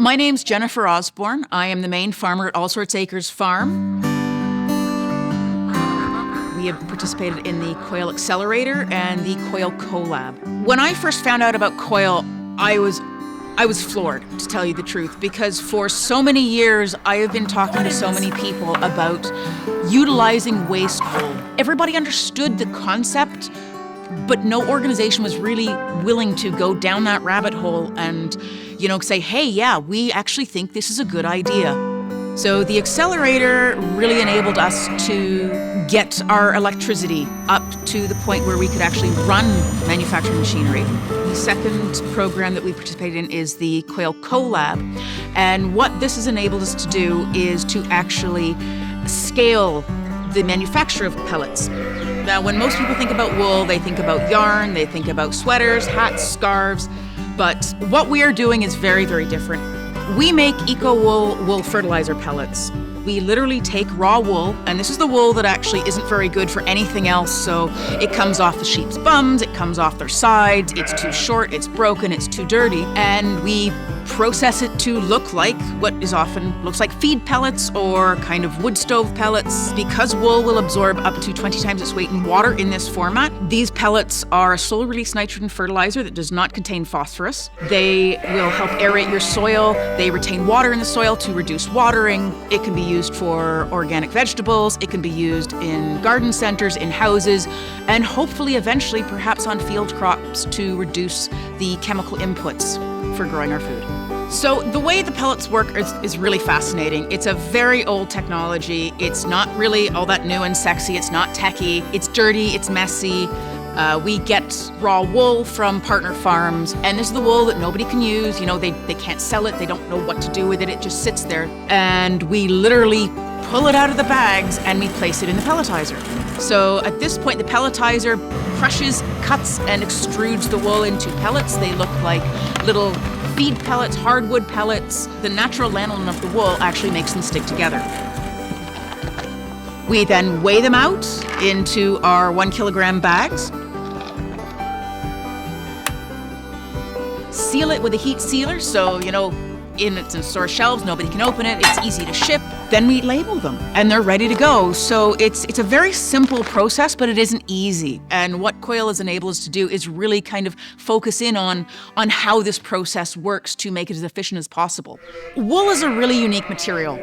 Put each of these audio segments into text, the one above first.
My name's Jennifer Osborne. I am the main farmer at All Sorts Acres Farm. We have participated in the COIL Accelerator and the COIL Collab. When I first found out about COIL, I was floored, to tell you the truth, because for so many years I have been talking to so many people about utilizing waste wool. Everybody understood the concept, but no organization was really willing to go down that rabbit hole and, say, hey, yeah, we actually think this is a good idea. So the accelerator really enabled us to get our electricity up to the point where we could actually run manufacturing machinery. The second program that we participated in is the COIL Collab. And what this has enabled us to do is to actually scale the manufacture of pellets. Now, when most people think about wool, they think about yarn, they think about sweaters, hats, scarves, but what we are doing is very, very different. We make wool fertilizer pellets. We literally take raw wool, and this is the wool that actually isn't very good for anything else, so it comes off the sheep's bums, it comes off their sides, it's too short, it's broken, it's too dirty, and we process it to look like what is often looks like feed pellets or kind of wood stove pellets. Because wool will absorb up to 20 times its weight in water in this format, these pellets are a slow-release nitrogen fertilizer that does not contain phosphorus. They will help aerate your soil. They retain water in the soil to reduce watering. It can be used for organic vegetables. It can be used in garden centers, in houses, and hopefully eventually perhaps on field crops to reduce the chemical inputs for growing our food. So the way the pellets work is really fascinating. It's a very old technology. It's not really all that new and sexy. It's not techy. It's dirty. It's messy. We get raw wool from partner farms, and this is the wool that nobody can use. They can't sell it. They don't know what to do with it. It just sits there. And we literally pull it out of the bags and we place it in the pelletizer. So at this point, the pelletizer crushes, cuts, and extrudes the wool into pellets. They look like little feed pellets, hardwood pellets. The natural lanolin of the wool actually makes them stick together. We then weigh them out into our 1 kilogram bags. Seal it with a heat sealer, so, it's in store shelves, nobody can open it, it's easy to ship. Then we label them, and they're ready to go. So it's a very simple process, but it isn't easy. And what COIL has enabled us to do is really kind of focus in on how this process works to make it as efficient as possible. Wool is a really unique material.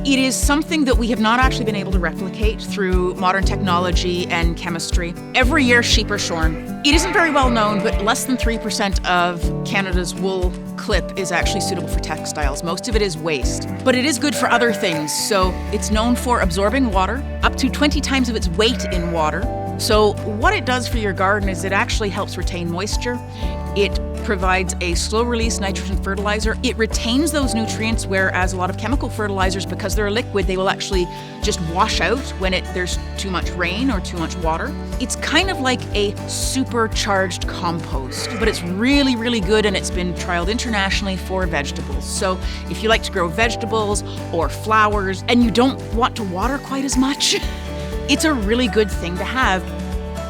It is something that we have not actually been able to replicate through modern technology and chemistry. Every year, sheep are shorn. It isn't very well known, but less than 3% of Canada's wool clip is actually suitable for textiles. Most of it is waste, but it is good for other things. So it's known for absorbing water, up to 20 times of its weight in water. So what it does for your garden is it actually helps retain moisture. It provides a slow-release nitrogen fertilizer. It retains those nutrients, whereas a lot of chemical fertilizers, because they're a liquid, they will actually just wash out when there's too much rain or too much water. It's kind of like a supercharged compost, but it's really, really good, and it's been trialed internationally for vegetables. So if you like to grow vegetables or flowers and you don't want to water quite as much, it's a really good thing to have.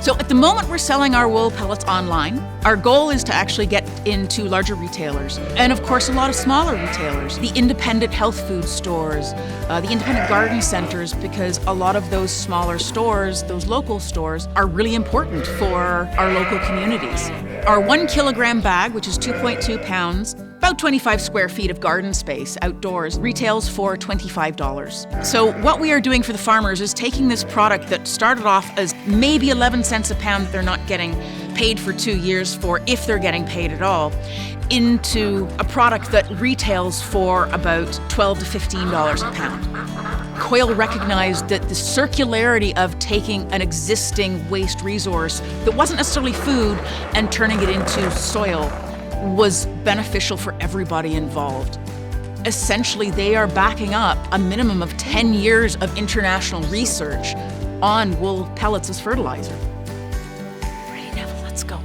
So at the moment, we're selling our wool pellets online. Our goal is to actually get into larger retailers, and of course a lot of smaller retailers, the independent health food stores, the independent garden centers, because a lot of those smaller stores, those local stores, are really important for our local communities. Our 1 kilogram bag, which is 2.2 pounds, about 25 square feet of garden space outdoors, retails for $25. So what we are doing for the farmers is taking this product that started off as maybe 11 cents a pound that they're not getting paid for 2 years for, if they're getting paid at all, into a product that retails for about $12 to $15 a pound. COIL recognized that the circularity of taking an existing waste resource that wasn't necessarily food and turning it into soil was beneficial for everybody involved. Essentially, they are backing up a minimum of 10 years of international research on wool pellets as fertilizer. Ready, Neville? Let's go.